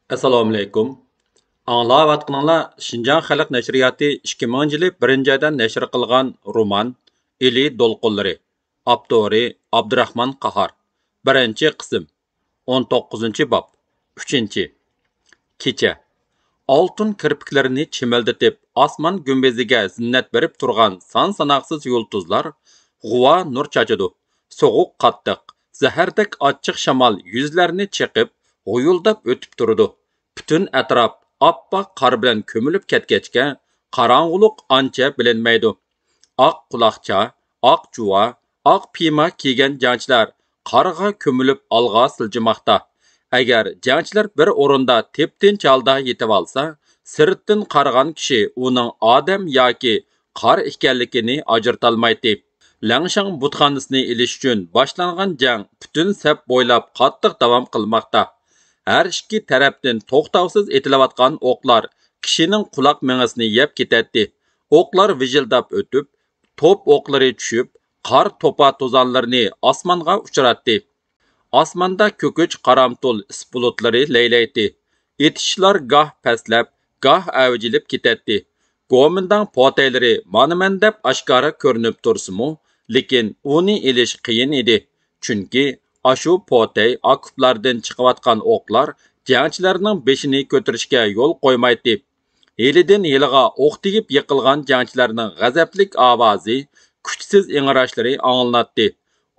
Assalomu alaykum. Anglayotganinglar Şinjan Xalq Nashriyati 2000 1 ayda nashr qilgan roman Ili Dolqunlari. Avtori Abdurahmon Qahar. 1-qism. 19-bob. 3. Kecha. Oltin kirpiklarini chimaldatib, osmon gumbeziga zinnat berib turgan son-sanoqsiz yulduzlar g'uva nur chachidi. So'g'uq qattiq, zahardek achchiq shamol yuzlarini chiqib, g'uyuldab o'tib turdi. Bütün atrof oppoq qor bilan ko'milib ketgachga, qorong'ulik ancha bilinmaydi. Oq quloqcha, oq juva, oq piyma kiygan jangchilar qorga ko'milib olg'a siljimoqda. Agar jangchilar bir o'rinda teptinch holda yetib olsa, sirtdan qaragan kishi uning odam yoki qor ekanligini ajratolmaydi. Langshang butxonasini ilish uchun boshlangan jang butun saf bo'ylab qattiq davom qilmoqda. Her ikki tarafdan to'xtovsiz etilayotgan o'qlar kishining quloq mengisini yeb ketadi. O'qlar vijildab o'tib, top o'qlari tushib, qor to'pa to'zonlarini osmonga uchratdi. Osmonda ko'kuch qaramtul is bulutlari laylaydi. Etishlar goh pastlab, goh avjilib ketadi. Gomindang potaylari monaman deb oshkora ko'rinib tursimu, lekin uni elish qiyin edi. Chunki ashu potay okuplardan chiqayotgan o'qlar jangchilarning beshini ko'tarishga yo'l qo'ymaydi. Yelidan yiliga o'q tegib yiqilgan jangchilarning g'azablik ovozi, kuchsiz ing'irashlari anglanadi.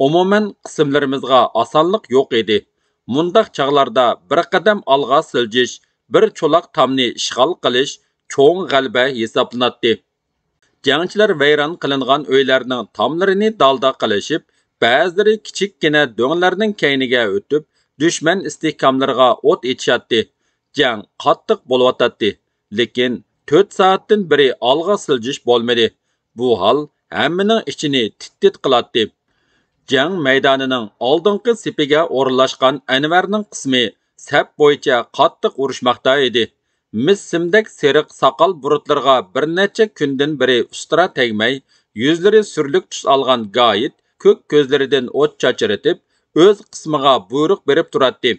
Umuman qismlarimizga osonlik yo'q edi. Mundaq chog'larda bir qadam olg'a siljish, bir cho'loq tomni ishg'ol qilish cho'ng g'alaba hisoblanadi. Jangchilar vayron qilingan uylarning tomlarini dalda qilishib, ba'zilari kichikkina do'nglarning kayniga o'tib, dushman istehkomlariga o't etishadi. Jang qattiq bo'layotdi, lekin 4 soatdan beri olg'a siljish bo'lmadi. Bu hol hammaning ichini tit-tit qiladi. Jang maydonining oldingi sepiga o'rinlashgan Anvarning qismi sap bo'yicha qattiq urushmoqda edi. Missimdek seriq soqol burutlarga bir necha kundan beri ustira tegmay, yuzlari surlik tus olgan Gayit ko'k ko'zlaridan o't chachiritib, o'z qismiga buyruq berib turadi.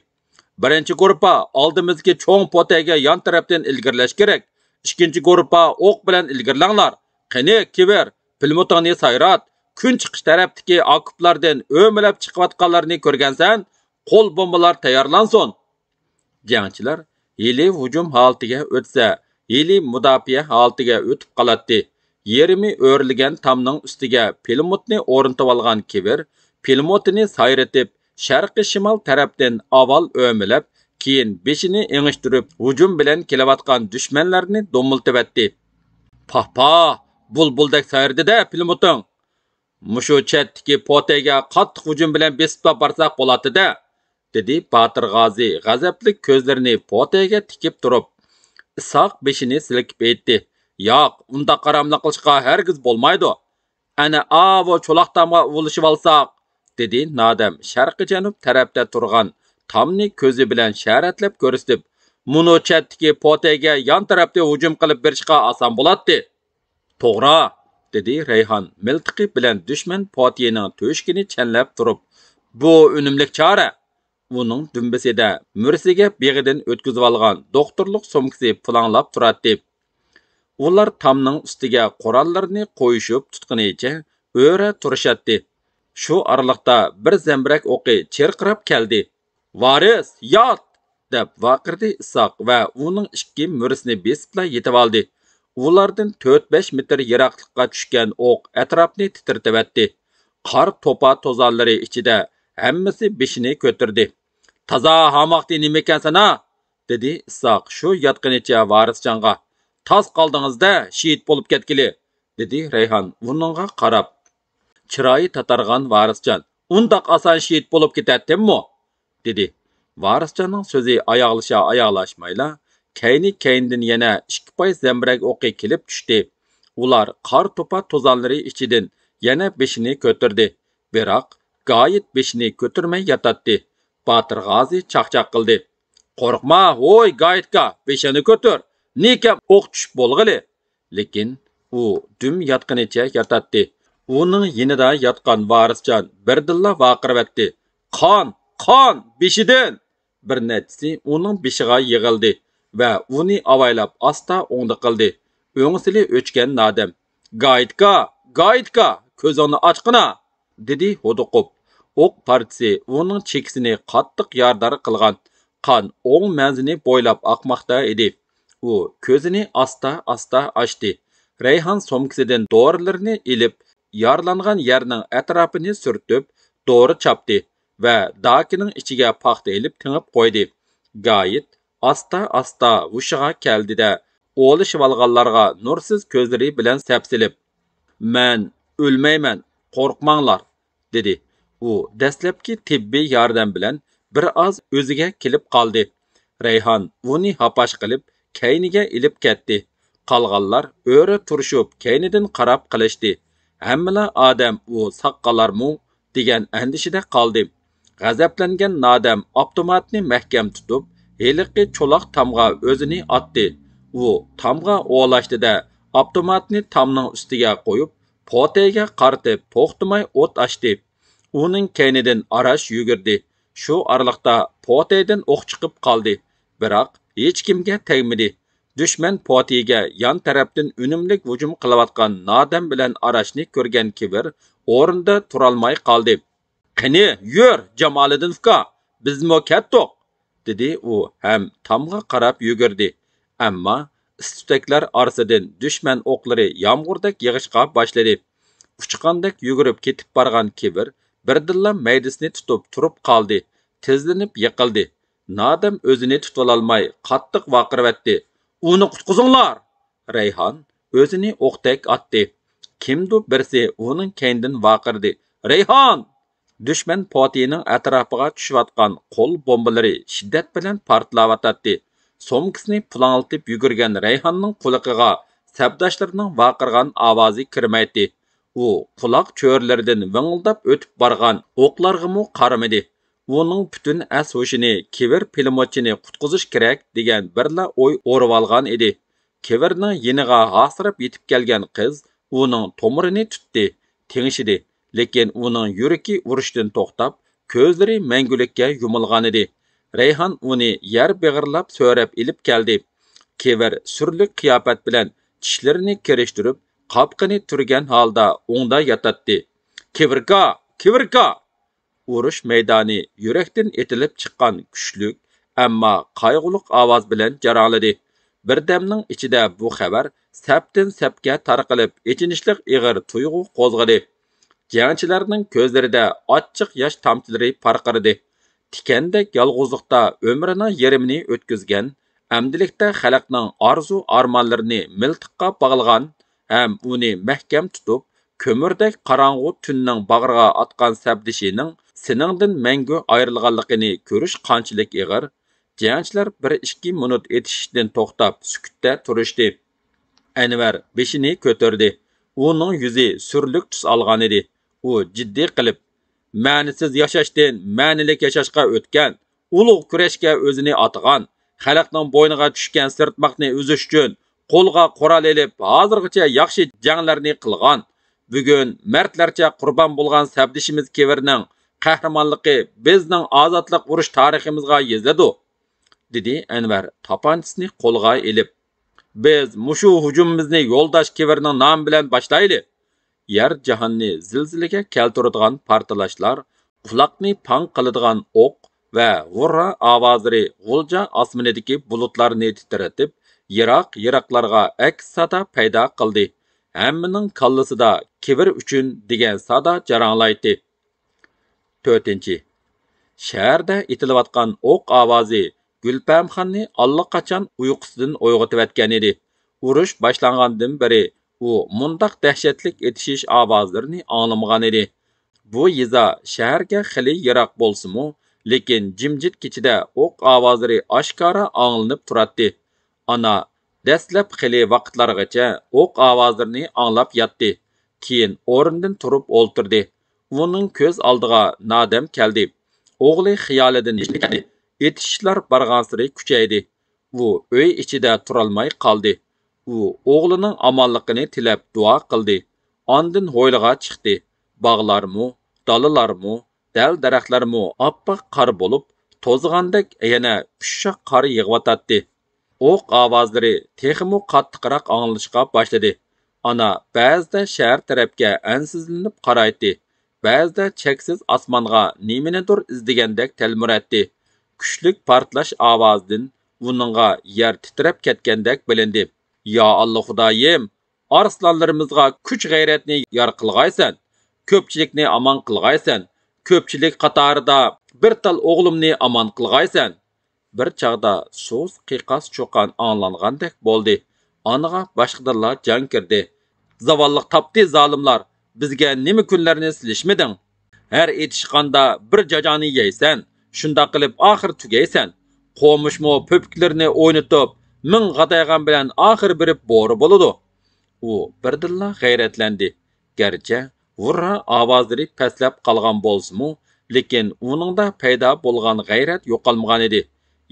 Birinchi guruhga oldimizga cho'ng potayga yon tarafdan ilgirlash kerak. Ikkinchi guruhga o'q bilan ilgirlanglar. Qani kiber, pilmotoni sayrat. Kun chiqish tarafdagi okuplardan o'milab chiqayotganlarni ko'rgansan, qo'l bombalar tayyorlansin. Jangchilar yili hujum holatiga o'tsa, yili mudofaa holatiga o'tib qoladi. Yerimi o'rilgan tomning ustiga pilmotni o'rnatib olgan kibir, pilmotini sayratib, sharqi shimol tarafdan avval o'milab, keyin beshini engishtirib, hujum bilan kelayotgan dushmanlarni do'miltibatdi. Pah, bulbuldek sayrdi-da pilmoting. Mushu chatdagi potayga qattiq hujum bilan besib borsak bo'ladi-da, dedi Botir G'ozi g'azabli ko'zlarini potayga tikib turib. Isoq beshini silkib aytdi. Yo'q, unda qaramlik qilishga hargiz bo'lmaydi. Ana avo cho'loqtamga ulishib olsak, dedi Nodam sharqi janub tarafda turgan tomni ko'zi bilan sharatlab ko'rsatib, "Muno chatdagi potayga yon tarafda hujum qilib berishga oson bo'ladi." To'g'ri, dedi Rayhon miltiqi bilan dushman potiyening to'shkini chanlab turib. Bu unumlik chora. Uning dumbasida mursiga beg'idan o'tkazib olgan doktorlik sumkasi pulanglab turadi. Ular tomning ustiga qurollarni qo'yishib tutqunicha o'ra turishadi. Shu oraliqda bir zambirak o'qi chirqirab keldi. "Varis, yot!" deb vaqirdi Isoq va uning ikki murisini besibla yetib oldi. Ulardan 4-5 metr yiroqlikqa tushgan o'q atrofni titratibdi. Qor to'pa to'zonlari ichida hammasi beshini ko'tirdi. "Taza hamoqdi nima ekansan-a?" dedi Isoq shu yotqinicha Varisjonga. "Toz qoldingizda shehid bo'lib ketgili", dedi Rayhon uningga qarab. Chiroyi tatargan Varisjon, "Undaq oson shehid bo'lib ketadimmi?" dedi. Varisjonning so'zi oyoqlashmayla, kayni-kayndan yana 2 poy zambirak o'qi kelib tushdi. Ular qor to'pa to'zonlari ichidan yana beshini ko'tirdi. Biroq Gayit beshini ko'tirmay yotadi. Botir G'ozi chaqchaq qildi. "Qo'rqma, voy Gayitga, beshini ko'tir. Neka o'q tushib bo'lg'ili." Lekin u dum yotqinicha yotadi. Uning yinida yotgan Varisjon birdilla vaqirvatdi. "Qon, beshidan!" bir nechisi uning beshiga yig'ildi va uni avaylab asta o'ngdi qildi. O'ngsili o'chgan Nadam: "Gaytka, Gaytka, ko'zingni ochqina!" dedi huduqib. O'q partisi uning chekisini qattiq yordar qilgan. Qon o'ng manzini bo'ylab oqmoqda edi. U ko'zini asta ochdi. Rayhon somkasidan dorilarni ilib, yaralangan yerning atrofini surtib, dori chapdi va dakining ichiga paxta ilib tingib qo'ydi. Gayet asta hushiga keldida, o'lishib olganlarga nursiz ko'zlari bilan sapsilib: "Men o'lmayman, qo'rqmanglar", dedi. U dastlabki tibbiy yordam bilan bir oz o'ziga kelib qoldi. Rayhon uni hapash qilib, kayniga ilib ketdi. Qolganlar o'ri turishib, kaynidan qarab qilishdi. Hammala odam u saqqalarmu degan andishida qoldi. G'azablangan Nadam avtomatni mahkam tutib, heliqi cho'loq tamga o'zini otdi. U tamga o'lashdida avtomatni tamning ustiga qo'yib, potayga qaratib to'xtamay o't ochdi. Uning kaynidan arash yugurdi. Shu oraliqda potaydan o'q chiqib qoldi. Biroq hech kimga tegmadi. Düşman potiga yan tarafdan unumlik hujum qilayotgan Nadam bilan arashni ko'rgan Kibir o'rinda turolmay qoldi. "Qani, yur, Jamoliddin uka, bizmo ketdik", dedi u ham tamga qarab yugurdi. Ammo istutaklar orasidan düşman o'qlari yomg'irdak yig'ishqa boshladi. Uchqandek yugurib ketib borgan Kibir birdilla maydasini tutib turib qoldi. Tezlanib yiqildi. Nadam o'zini tutolmay qattiq vaqirvatdi: "Uni qutqizinglar!" Rayhon o'zini o'qdek otdi. Kimdir birsi uning kaynidan vaqirdi: "Rayhon!" Düşman potining atrofiga tushayotgan qo'l bombalari shiddat bilan portlayotdi. Somkasini pulanglatib yugurgan Rayhonning quloqiga sabdoshlarining vaqirgan ovozi kirmaydi. U quloq cho'rlaridan vingildab o'tib borgan o'qlarga qaramadi. Uning butun as-hushini Kivir pilimotchini qutqizish kerak degan birla o'y o'rib olgan edi. Kivirning yeniga hasirab yetib kelgan qiz uning tomirini tutdi, tengishidi, lekin uning yuragi urishdan to'xtab, ko'zlari mangulikka yumilgan edi. Rayhon uni yer beg'irlab so'rab ilib keldi. Kivir surlik qiyofat bilan tishlarini kirishtirib, qapqini turgan holda o'ngda yotadi. "Kivirka, Kivirka!" Urush maydoni yurakdan etilib chiqqan kuchlik, ammo qayg'uliq ovoz bilan jarangladi. Birdamning ichida bu xabar sapdan sapga tarqalib, echinishlik ig'ir tuyg'u qo'zg'adi. Jangchilarning ko'zlarida ochiq yosh tomchilari parqirdi. Tikandek yolg'izlikda umrining yarmini o'tkazgan, amdilikda xalqning orzu-armonlarini miltiqqa bog'lagan ham uni mahkam tutib, ko'mirdek qorong'u tunning bag'riga otgan sabdishining seningdan mangu ayrilganligini ko'rish qanchalik ig'ir. Jangchilar 1-2 minut etishishdan to'xtab sukutda turishdi. Anvar beshini ko'tardi. Uning yuzi surlik tus olgan edi. U jiddiy qilib: "Ma'nisiz yashashdan ma'nilik yashashga o'tgan, ulug' kurashga o'zini atgan, xalqning bo'yniga tushgan sirtmoqni uzish uchun qo'lga qurol elib, hozirgacha yaxshi janglarni qilgan, bugun mardlarcha qurbon bo'lgan sabdishimiz Kevirning qahramonligi bizning ozodlik urush tariximizga yoziladi", dedi Anvar tapanchasini qo'lga elib. "Biz mushu hujumimizni yo'ldosh Kevirning nomi bilan boshlaylik." Yer jahonni zilzilaga keltiradigan portlashlar, quloqni pang qiladigan o'q va g'urra ovozlari g'ulja osmonidagi bulutlarni titratib, yiroq-yiroqlarga aks sada paydo qildi. Hammaning kallasida Kivir uchun degan sada jaranglaydi. 4. Shaharda etilayotgan o'q ovozi Gulpamxonni allaqachon uyqusidan uyg'otayotgan edi. Urush boshlangandan beri u mundaq dahshatlik etishish ovozlarini anglamagan edi. Bu yiza shaharga xili yiroq bo'lsa-mu, lekin jimjit kechida o'q ovozlari oshkora anglanib turadi. Ana dastlab xili vaqtlargacha o'q ovozlarini anglab yotdi. Keyin o'rnidan turib o'ltirdi. Uning ko'z oldiga Nadam keldi. O'g'li xiyolidan yashadi. Etishlar barg'ansiri kuchaydi. U uy ichida turolmay qoldi. U o'g'lining omonligini tilab duo qildi. Ondan hovliga chiqdi. Bog'larmu, dalalarmu, dal daraxtlarmu oppoq qor bo'lib, to'zg'andek yana pushoq qor yig'vatadi. O'q ovozlari texmu qattiqroq anglashga boshladi. Ana ba'zida shahar tarafga ansizlanib qaraydi. Ba'zida cheksiz osmonga nimanidir izlagandek telmuratdi. Kuchlik portlash ovozidan uningga yer titrab ketgandek bilindi. "Ya Alloh Xudoyim, arslanlarimizga kuch g'ayratni yor qilg'aysan, ko'pchilikni amon qilg'aysan, ko'pchilik qatorida bir tal o'g'limni amon qilg'aysan." Bir chaqda so'z qiqas cho'qan anglangandek bo'ldi. Aniga boshqalarga jon kirdi. "Zavalliq topdi zolimlar, bizga nima kunlarni silishmiding? Har etishqanda bir jajoni yeysan, shunda qilib oxir tugaysan. Qo'mishmo po'piklarini o'ynatib, ming g'adaygan bilan oxir birib bo'ri bo'ladi." U birdilla g'ayratlandi. Garchi vurra ovozlari pastlab qolgan bo'lsa-mu, lekin uningda paydo bo'lgan g'ayrat yo'qolmagan edi.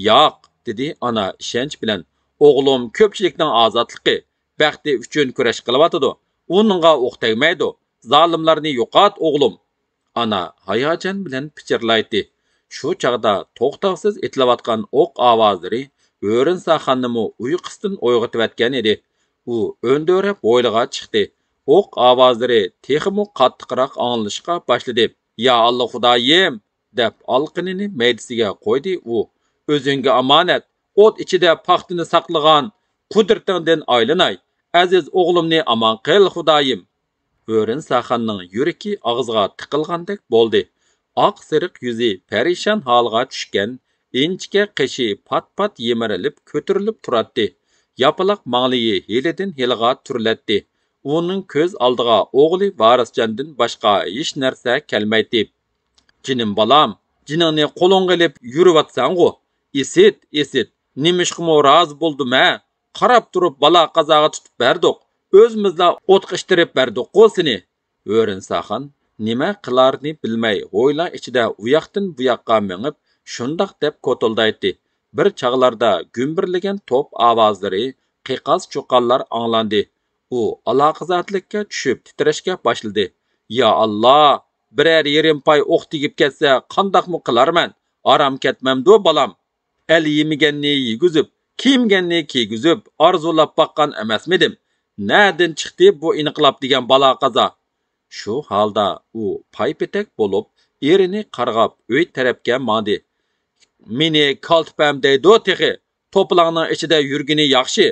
"Yo'q", dedi ana ishonch bilan. "O'g'lim ko'pchilikning ozodligi, baxti uchun kurash qilyotidi. Uningga o'q tegmaydi. Zolimlarni yo'qot, o'g'lim." Ana hayajon bilan pichirlaydi. Shu chaqda to'xtovsiz etilayotgan o'q ovozlari O'rinsaxonnimi uyqusidan uyg'otayotgan edi. U o'ndirib o'yliga chiqdi. O'q ovozlari texmi qattiqroq anglashga boshladi. "Ya Alloh Xudoyim", deb olqinini maydisiga qo'ydi u. "O'zingga omonat, o't ichida paxtini saqlagan qudratingdan aylanay. Aziz o'g'limni amon qil, Xudoyim." O'rinsaxonning yuragi og'ziga tiqilgandek bo'ldi. Oq siriq yuzi parishon holga tushgan, inchga qishi pat-pat yemirilib ko'tarilib turadi. Yapaloq manglayi helidan heliga turlatdi. Uning ko'z oldiga o'g'li Varisjondan boshqa hech narsa kelmaydi. "Jinim balam, jiningni qo'lingga ilib yuriyotsan-ku. Esit, esit, nimishqimi rozi bo'ldim-a? Qarab turib balo qazoga tutib berdik. O'zimizda o't qishtirib berdik-ku seni." O'rinsaxon nima qilarni bilmay, o'ylar ichida u yoqdan bu yoqqa mengib, shundoq deb ko'tildaydi. Bir chog'larda gumbirlagan to'p ovozlari, qiqas cho'qanlar anglandi. U aloqazotlikka tushib titrashga boshladi. "Ya Alloh, birər yerim pay o'q tegib ketsa, qandoqmi qilarman? Aram ketmamdu balam. El yemiganni yegizib, kiyimganni kiygizib, arzulab baqqan emasmidim. Nadin chiqdi bu inqilob degan balo qazo?" Shu holda u paypetek bo'lib, erini qarg'ab uy tarafga mandi. "Meni kaltpam deydi texi. To'plangning ichida yurgini yaxshi,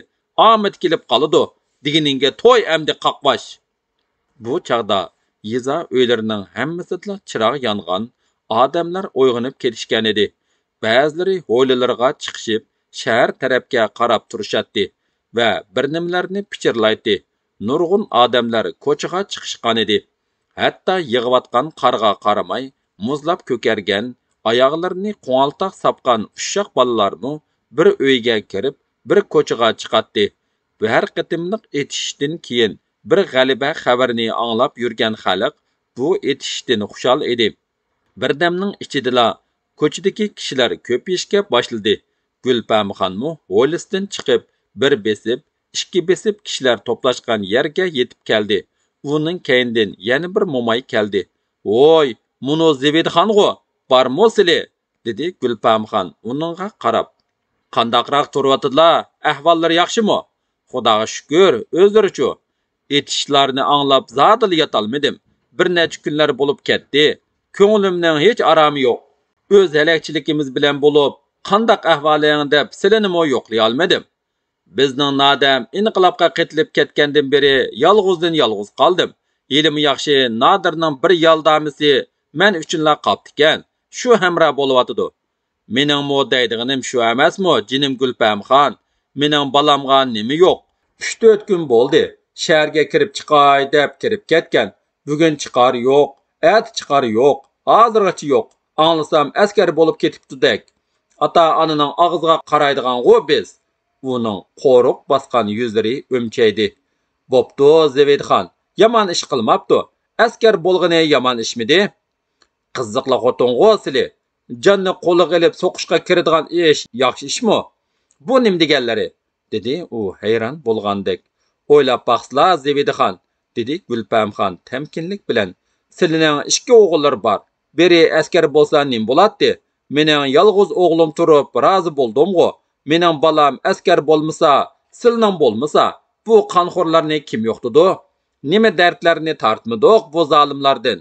omad kelib qoladi. Deginingga to'y amdi qaqvash." Bu chaqda yeza uylarining hammasida chiroq yongan, odamlar uyg'onib ketishgan edi. Ba'zilari hovlilariga chiqishib, shahar tarafga qarab turishadi va bir nimalarni pichirlaydi. Nurg'un odamlar ko'chaga chiqishgan edi. Hatto yig'iyotgan qarga qaramay, muzlab ko'kargan, oyoqlarini qo'ng'altoq sapgan ushoq bolalarmi bir uyga kirib, bir ko'chaga chiqadi. Bu har qitimliq etishdan keyin bir g'alaba xabarini anglab yurgan xalq bu etishdan xushal edi. Birdamning ichidala ko'chadagi kishilar ko'payishga boshladi. Gulpamxonmi hovlisidan chiqib, bir besib, ikki besib kishilar to'plashgan yerga yetib keldi. Uning keyindan yana bir mo'may keldi. "Voy, muno Zevidxon-g'u, bormi sizlar?" dedi Gulpamxon uningga qarab. "Qandaqroq turibdilar? Ahvollari yaxshimi?" "Xudoga shukr, o'zlarichu. Etishlarni anglab zodil yotolmadim. Bir necha kunlar bo'lib ketdi. Ko'nglimning hech aromi yo'q. O'z halakchiligimiz bilan bo'lib, qandaq ahvoling deb silinimi yo'qlay olmadim. Bizning nodam inqilobga qetilib ketgandan beri yolg'izdan yolg'iz qoldim. Ilmi yaxshi Nodirning bir yordamisi men uchunla qoptikan. Shu hamra bo'lyotidi. Mening mo deydiganim shu emasmi, jinim Gulpamxon? Mening balamga nima yo'q? 3-4 kun bo'ldi. Shaharga kirib chiqay deb kirib ketgan. Bugun chiqar yo'q, at chiqar yo'q, hozirgacha yo'q. Anglasam askar bo'lib ketibdi-dek. Ota-onaning og'ziga qaraydigan-g'u biz." Uning qo'ruq bosgan yuzlari o'mchaydi. "Bo'pti, Zevidxon, yomon ish qilmabdi. Askar bo'lgani yomon ishmidi? Qiziqli xotin-g'u sizlar. Jonni qo'liga ilib so'qishga kiradigan ish yaxshi ishmi? Bu nim deganlari?" dedi u hayron bo'lgandek. "O'ylab baqsizlar, Zevidxon", dedi Gulpamxon temkinlik bilan. "Sizlarning 2 o'g'illar bor. Biri askar bo'lsa nim bo'ladi? Mening yalğız oğlum turib razı boldum-go. Mening balam askar bolmasa, silning bolmasa, bu qanxorlarni kim yo'qdidu? Nima dardlarni tartmidiq bu zolimlardan?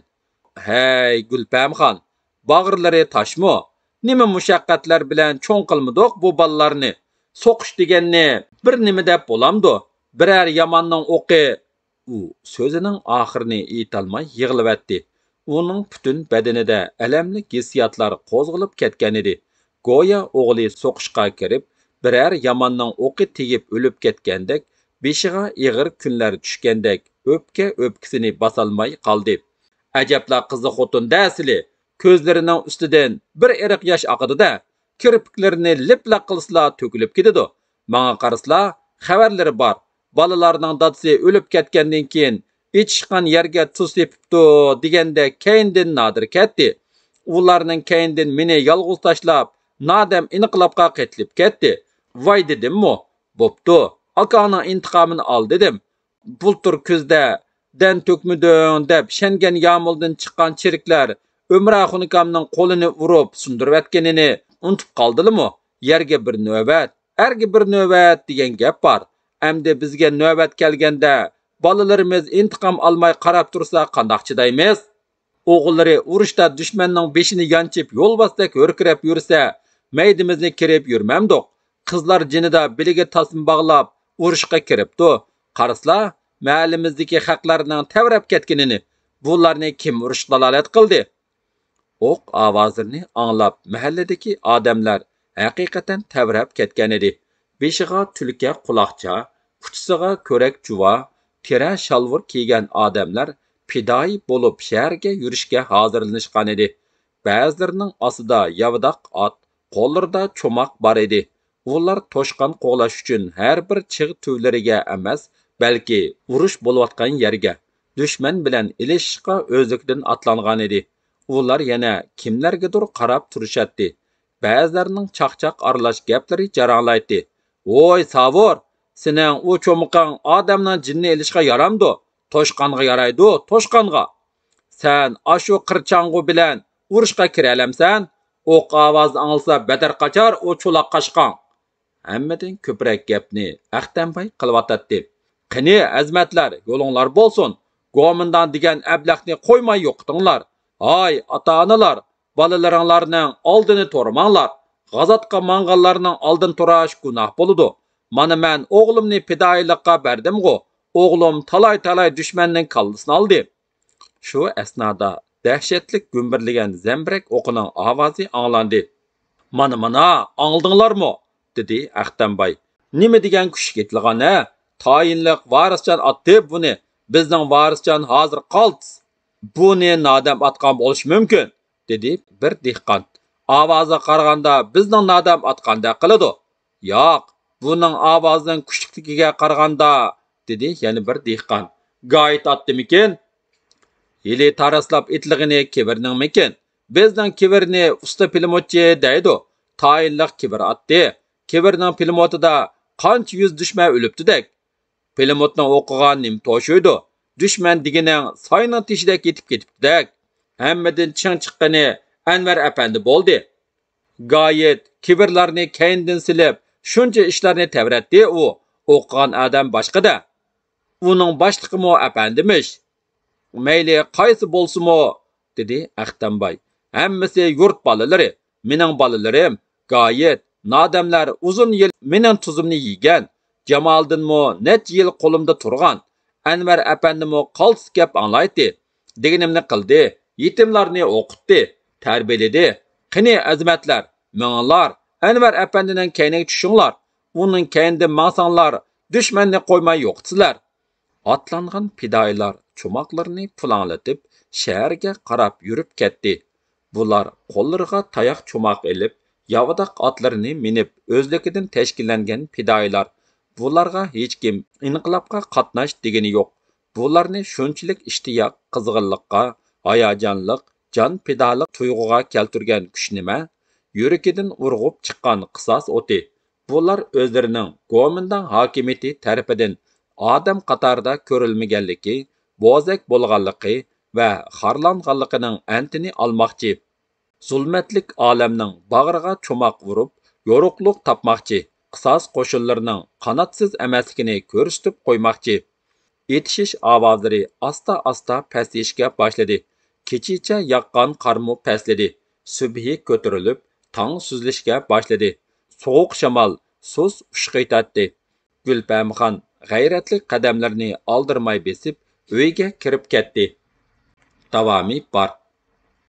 Hey Gulpamxon, bag'irlari toshmi? Nima mushaqqatlar bilan cho'ng qilmidiq bu ballarni? So'qish deganni bir nima deb bo'lamdi? Biror yomonning o'qi. U so'zining oxirini aytolmay yig'lavatdi. Uning butun badanida alamli hissiyotlar qo'zg'alib ketgan edi. Go'yo o'g'li so'qishga kirib, biror yomonning o'qi tegib o'lib ketgandek, beshiga ig'ir kunlar tushgandek, o'pkasini bosolmay qoldi. Ajabla qizi xotin dasili, ko'zlarining ustidan bir eriq yosh oqadi-da, kirpiklarini liplaq qilsla to'kilib ketadi. Menga qarasla, xabarlari bor. Balalarning dadasi o'lib ketgandan keyin ichishgan yerga tuz sepibdi deganda keyindan nodir ketdi. Ularning keyindan meni yolg'iz tashlab, nodam inqilobga qaytilib ketdi. Voy dedim-mu, bo'pti, akaning intiqomini ol dedim. Bultur kuzda dan to'kmiding deb shengan yomuldan chiqqan chiriklar Umra Xunikamning qo'lini urib sundirib atganini unutib qoldimi? Yerga bir navbat, erga bir navbat degan gap bor. Endi bizga navbat kelganda bolalarimiz intiqom olmay qarab tursa qandoq chidaymiz? O'g'illari urushda dushmanning beshini yanchib yo'lbosdak hurkirab yursa, maydimizni kirib yurmamdiq. Qizlar jinida biliga tasma bog'lab urushga kiribdi. Qaraslar, mahallamizdagi haqlarning tavrab ketganini, bularni kim urush dalolat qildi? O'q ovozini anglab mahalladagi odamlar haqiqatan tavrab ketgan edi. Beshiga tulka quloqcha, uchisiga ko'rak juva, tira shalvur kiygan odamlar pidoi bo'lib shaharga yurishga hozirlanishgan edi. Ba'zilarining ostida yavdoq ot, qo'llarida cho'moq bor edi. Ular to'shqon qo'g'lash uchun har bir chig' tuvlariga emas, balki urush bo'layotgan yerga, dushman bilan ilishishga o'zligidan atlangan edi. Ular yana kimlargadir qarab turishatdi. Ba'zilarining chaqchaq aralash gaplari jaranglaydi. Voy savur, sening u cho'miqing odamning jinni ilishga yaramdi. To'shqonga yaraydi, to'shqonga. Sen ashu qirchang'u bilan urushga kira olamsan? O'q ovozni anglasa badar qochar u cho'loq qashqon. Hammadan ko'proq gapni Aqtamboy qilyotdi. Qani azmatlar, yo'linglar bo'lsin. Go'mindan degan ablaqni qo'ymay yo'qtinglar. Ay ota-onalar, bolalaringlarning oldini to'rmanglar. G'azotga manganlarning oldin turash gunoh bo'ladi. Mana men o'g'limni fidoilikqa berdim-ku. O'g'lim talay dushmanning kallasini oldi. Shu asnoda dahshatli gumbirlagan zambirak o'qining ovozi anglandi. Mana, angladinglarmi? Dedi Aqtamboy. Nima degan kuch ketilgan-a? Tayinliq varisjon otdi buni. Bizning varisjon hozir qoldi. Buni nodam atgan bo'lishi mumkin, dedi bir dehqon. Ovozi qaraganda bizning nodam atganda qiladi. Yo'q, buning ovozining kuchligiga qaraganda, dedi yana bir dehqon. Gayet atdimikin? Yili taraslab itligini kivirningmikin? Bizning kivirni usta pilotchi deydi. Tayinliq kivir atdi. Kivirning pilotida qancha yuz dushman o'libdi-dak. Pilotning o'qigan nim to'shuydi. Dushman degining soyning teshida ketib ketibdi-dak. Hammadan ching chiqqani Anvar apandi bo'ldi. Gayet kivirlarni keyindan silib, shuncha ishlarni tavratdi u. O'qigan odam boshqada. Uning boshlig'imi apandimish. Mayli qaysi bo'lsa-mo, dedi Aqtamboy. Hammasi yurt bolalari, mening bolalarim. Gayet nodamlar uzun yil mening tuzimni yegan. Jamoliddinmi necha yil qo'limda turgan. Anvar apandimi qaltis gap anglaydi. Deganimni qildi. Yetimlarni o'qitdi, tarbiyaladi. Qani azmatlar, minglar, Anvar apandining kayniga tushinglar. Uning kayinda mangsanglar, dushmanni qo'ymay yo'qitsizlar. Atlangan fidoilar cho'moqlarini pulanglatib, shaharga qarab yurib ketdi. Bular qo'llariga tayoq cho'moq elib, yavdoq otlarini minib, o'zligidan tashkillangan fidoilar. Bularga hech kim inqilobga qatnash degani yo'q. Bularni shunchalik ishtiyoq, qizg'inlikqa, hayajonliq, jon fidolik tuyg'uga keltirgan kuch nima? Yuragidan urg'ib chiqqan qisos o'ti. Bular o'zlarining Go'mindan hokimiyati tarafidan odam qatorida ko'rilmaganligi, bo'zak bo'lganligi va xorlanganligining antini olmoqchi. Zulmetlik alemning bag'riga cho'moq urib, yo'ruqliq topmoqchi, qisos qo'shinlarining qanotsiz emasligini ko'rsatib qo'ymoqchi. Etishish ovozlari asta-asta pasayishga boshladi. Kechicha yoqqan qarmu pasladi. Subhi ko'tarilib, tong suzilishga boshladi. Sovuq shamol sus ushqaytatdi. Gulpamxon g'ayratli qadamlarini oldirmay besib, uyga kirib ketdi. Davomi bor.